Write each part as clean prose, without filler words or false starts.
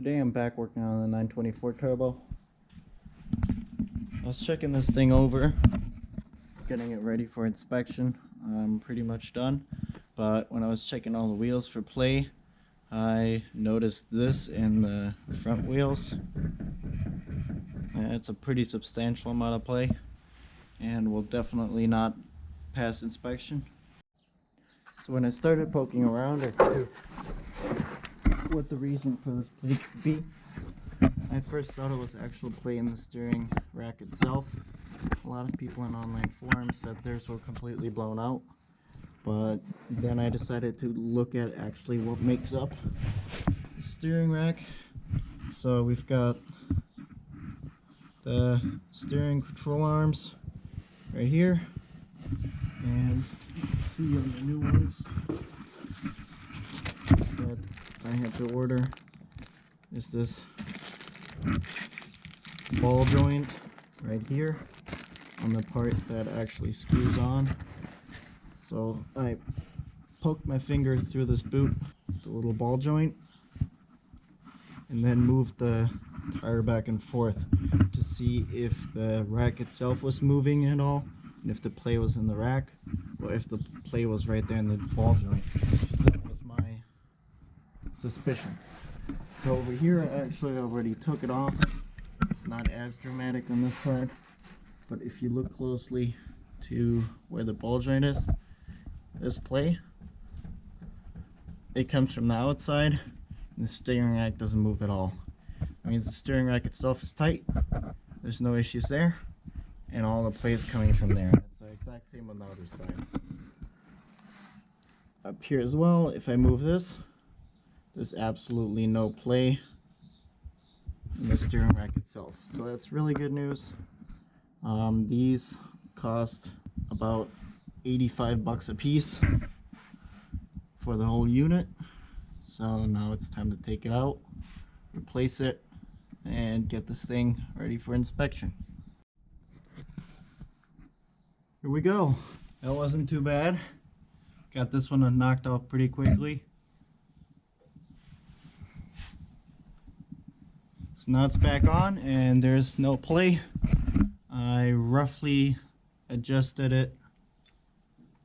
Today I'm back working on the 924 turbo. I was checking this thing over, getting it ready for inspection. I'm pretty much done, but when I was checking all the wheels for play, I noticed this in the front wheels. It's a pretty substantial amount of play and will definitely not pass inspection. So when I started poking around as to what the reason for this play could be, I first thought it was actual play in the steering rack itself. A lot of people in online forums said theirs were completely blown out, but then I decided to look at actually what makes up the steering rack. So we've got the steering control arms right here, and you can see on the new ones that I had to order is this ball joint right here on the part that actually screws on. So I poked my finger through this boot, the little ball joint, and then moved the tire back and forth to see if the rack itself was moving at all, and if the play was in the rack, or if the play was right there in the ball joint. That was my suspicion. So over here I actually already took it off. It's not as dramatic on this side, but if you look closely to where the ball joint is, this play, it comes from the outside, and the steering rack doesn't move at all. That means the steering rack itself is tight, there's no issues there, and all the play is coming from there. It's the exact same on the other side. Up here as well, if I move this, there's absolutely no play in the steering rack itself. So that's really good news. These cost about 85 bucks a piece for the whole unit. So now it's time to take it out, replace it, and get this thing ready for inspection. Here we go. That wasn't too bad. Got this one knocked out pretty quickly. So now it's back on and there's no play. I roughly adjusted it.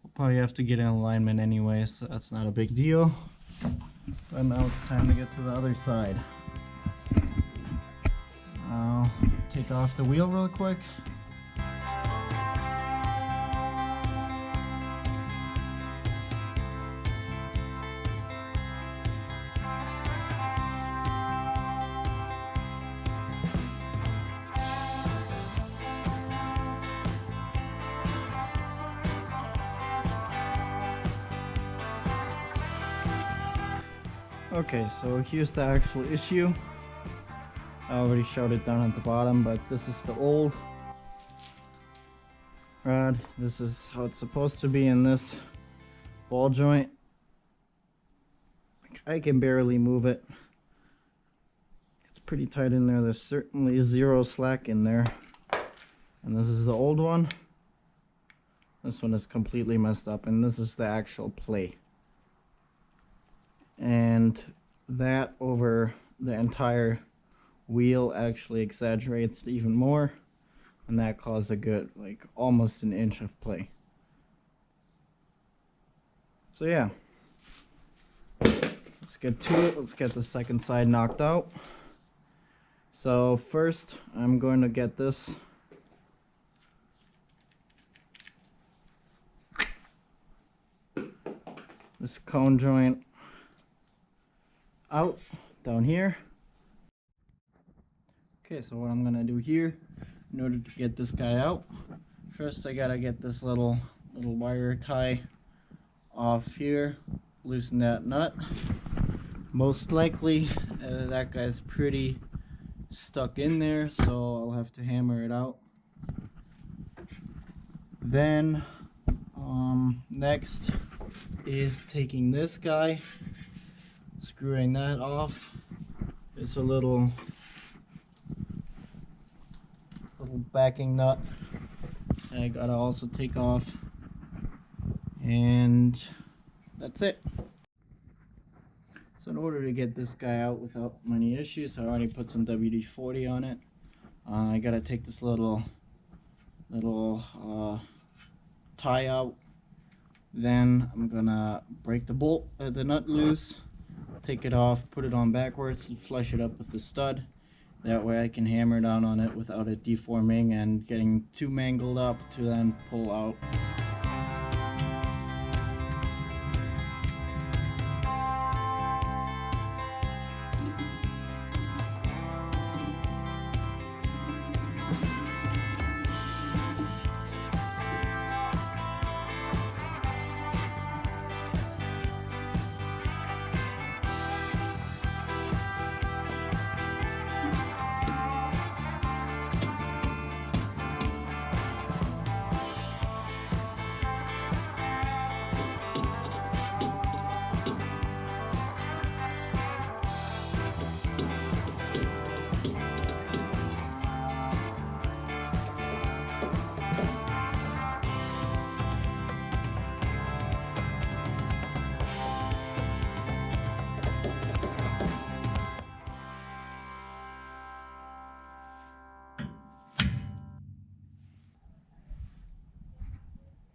We'll probably have to get in alignment anyway, so that's not a big deal. But now it's time to get to the other side. I'll take off the wheel real quick. Okay, so here's the actual issue. I already showed it down at the bottom, but this is the old rod. This is how it's supposed to be in this ball joint. I can barely move it. It's pretty tight in there. There's certainly zero slack in there. And this is the old one. This one is completely messed up, and this is the actual play. And that over the entire wheel actually exaggerates it even more, and that caused a good, like, almost an inch of play. So yeah, let's get to it. Let's get the second side knocked out. So first I'm going to get this cone joint out down here. Okay, so what I'm gonna do here in order to get this guy out, first I gotta get this little wire tie off here, loosen that nut. Most likely that guy's pretty stuck in there, so I'll have to hammer it out. Then next is taking this guy, screwing that off. There's a little backing nut I gotta also take off, and that's it. So in order to get this guy out without many issues, I already put some WD-40 on it. I gotta take this little tie out. Then I'm gonna break the bolt, the nut loose, take it off, put it on backwards, and flush it up with the stud. That way I can hammer down on it without it deforming and getting too mangled up to then pull out.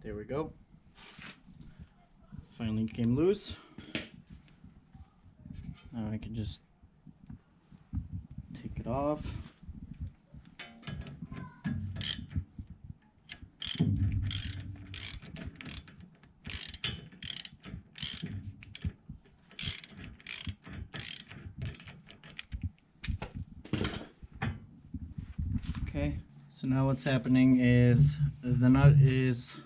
There we go. Finally came loose. Now I can just take it off. Okay, so now what's happening is the nut is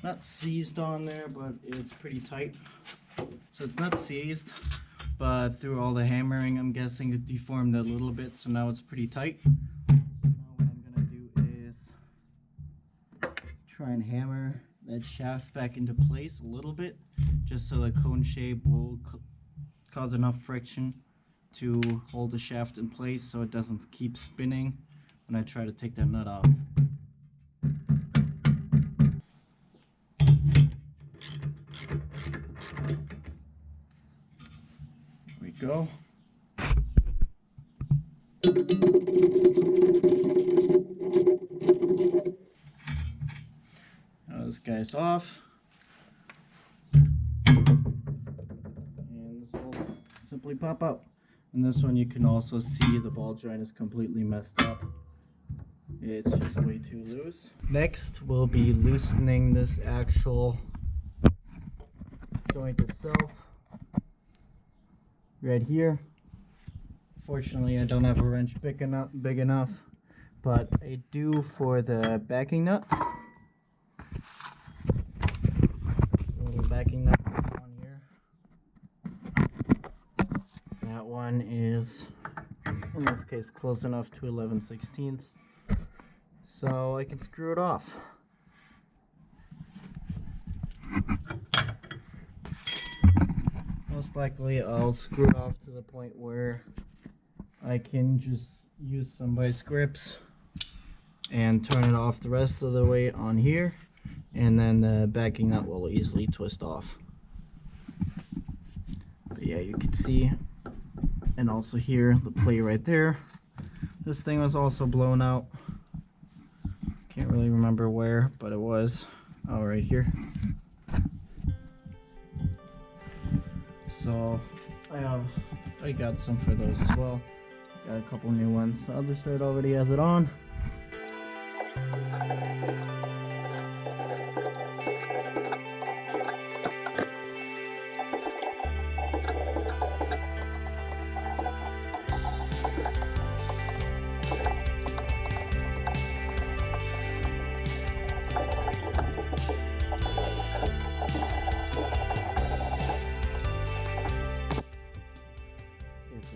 not seized on there, but it's pretty tight. So it's not seized, but through all the hammering, I'm guessing it deformed a little bit, so now it's pretty tight. So now what I'm gonna do is try and hammer that shaft back into place a little bit, just so the cone shape will cause enough friction to hold the shaft in place so it doesn't keep spinning when I try to take that nut off. Go. Now this guy's off, and this will simply pop out. And this one you can also see the ball joint is completely messed up. It's just way too loose. Next we'll be loosening this actual joint itself. Right here. Fortunately, I don't have a wrench big enough, but I do for the backing nut. The little backing nut that's on here. That one is, in this case, close enough to 11/16, so I can screw it off. Most likely I'll screw it off to the point where I can just use some vice grips and turn it off the rest of the way on here, and then the backing nut will easily twist off. But yeah, you can see, and also here, the plate right there. This thing was also blown out. Can't really remember where, but it was. Oh, right here. So I got some for those as well. Got a couple new ones. The other side already has it on.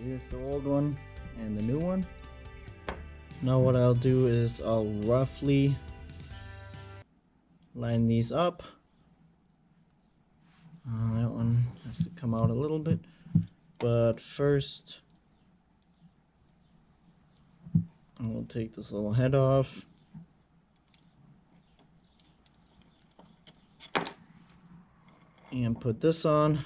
Here's the old one and the new one. Now what I'll do is I'll roughly line these up. That one has to come out a little bit, but first I will take this little head off. And put this on.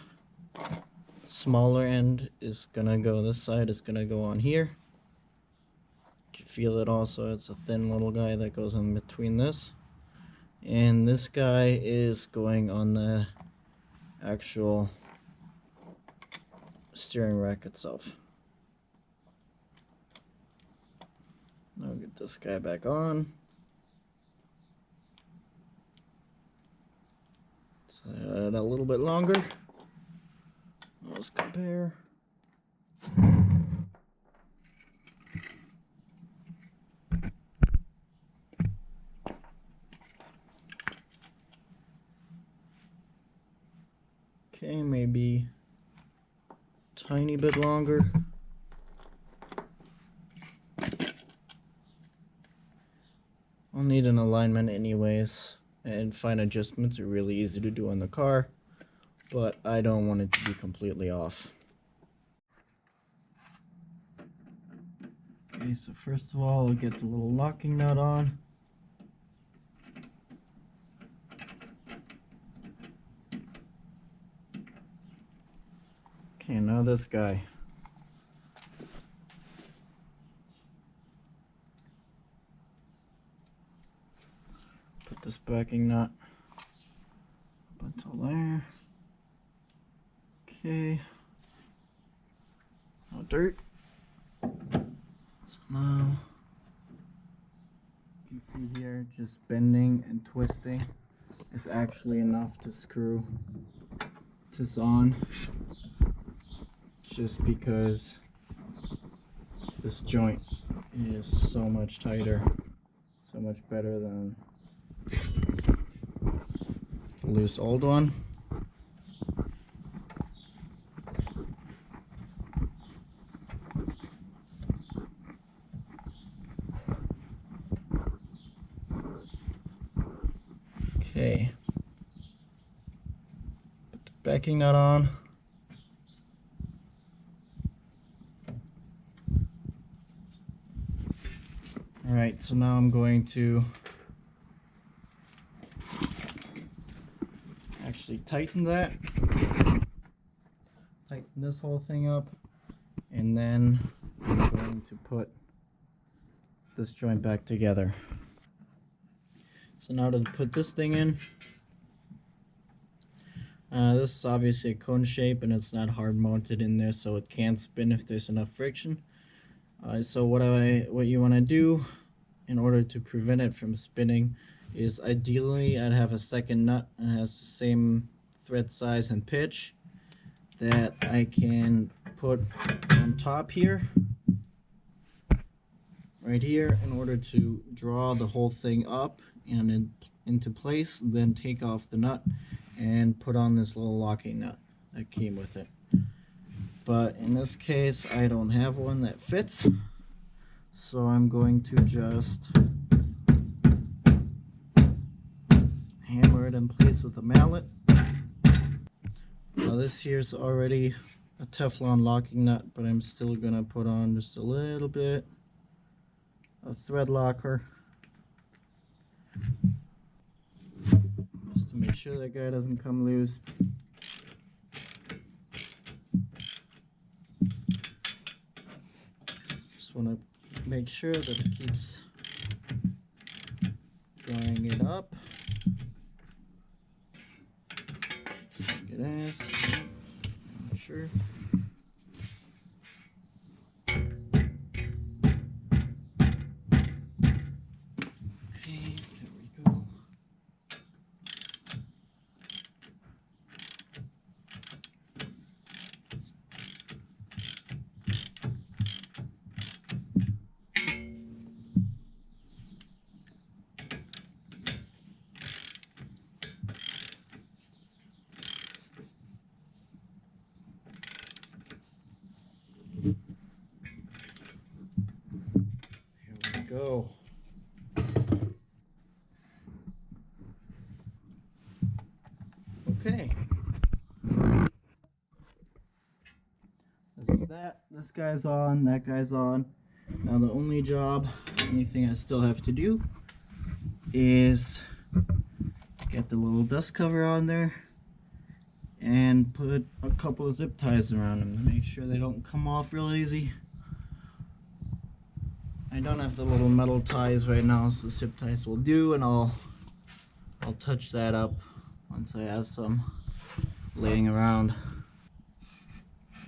smaller end is gonna go this side, is gonna go on here. You can feel it also, it's a thin little guy that goes in between this. And this guy is going on the actual steering rack itself. Now get this guy back on. Set a little bit longer. Let's compare. Okay, maybe a tiny bit longer. I'll need an alignment anyways, and fine adjustments are really easy to do on the car, but I don't want it to be completely off. Okay, so first of all, I'll get the little locking nut on. Okay, now this guy. Put this backing nut up until there. Okay. No dirt. So now you can see here, just bending and twisting is actually enough to screw this on, just because this joint is so much tighter, so much better than the loose old one. Okay, put the backing nut on. Alright, so now I'm going to actually tighten that. Tighten this whole thing up, and then I'm going to put this joint back together. So now to put this thing in, this is obviously a cone shape and it's not hard mounted in there, so it can spin if there's enough friction. So what you want to do in order to prevent it from spinning is ideally I'd have a second nut that has the same thread size and pitch that I can put on top here, right here, in order to draw the whole thing up and into place, then take off the nut and put on this little locking nut that came with it. But in this case I don't have one that fits, so I'm going to just hammer it in place with a mallet. Now this here is already a Teflon locking nut, but I'm still gonna put on just a little bit of thread locker, just to make sure that guy doesn't come loose. Just want to make sure that it keeps drawing it up. Good ass. Not sure. Go. Okay. This is that. This guy's on, that guy's on. Now the only thing I still have to do is get the little dust cover on there and put a couple of zip ties around them to make sure they don't come off real easy. I don't have the little metal ties right now, so zip ties will do, and I'll touch that up once I have some laying around.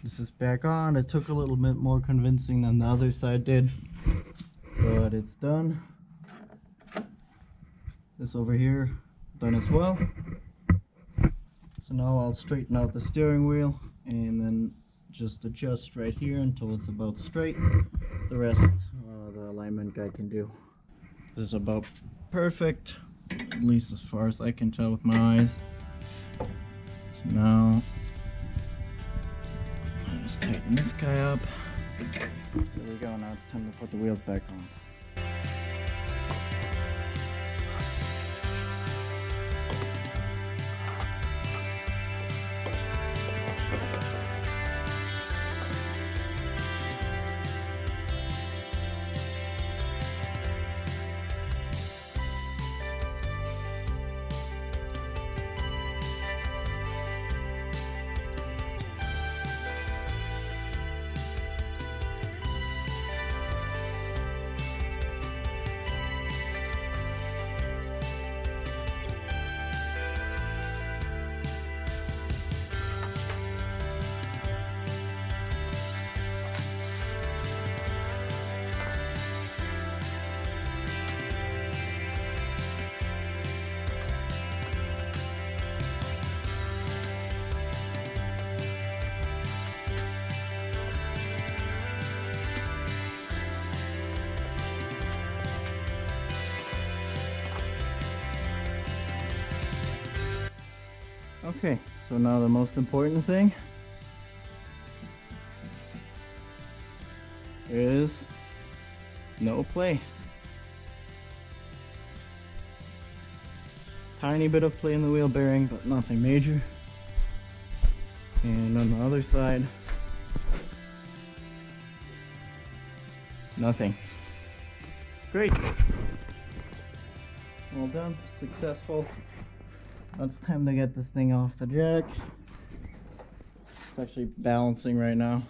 This is back on. It took a little bit more convincing than the other side did, but it's done. This over here, done as well. So now I'll straighten out the steering wheel and then just adjust right here until it's about straight. The rest, the alignment guy can do. This is about perfect, at least as far as I can tell with my eyes. So now, I'll just tighten this guy up. There we go, now it's time to put the wheels back on. Okay, so now the most important thing is no play. Tiny bit of play in the wheel bearing, but nothing major. And on the other side, nothing. Great. Well done, successful. Now it's time to get this thing off the jack. It's actually balancing right now.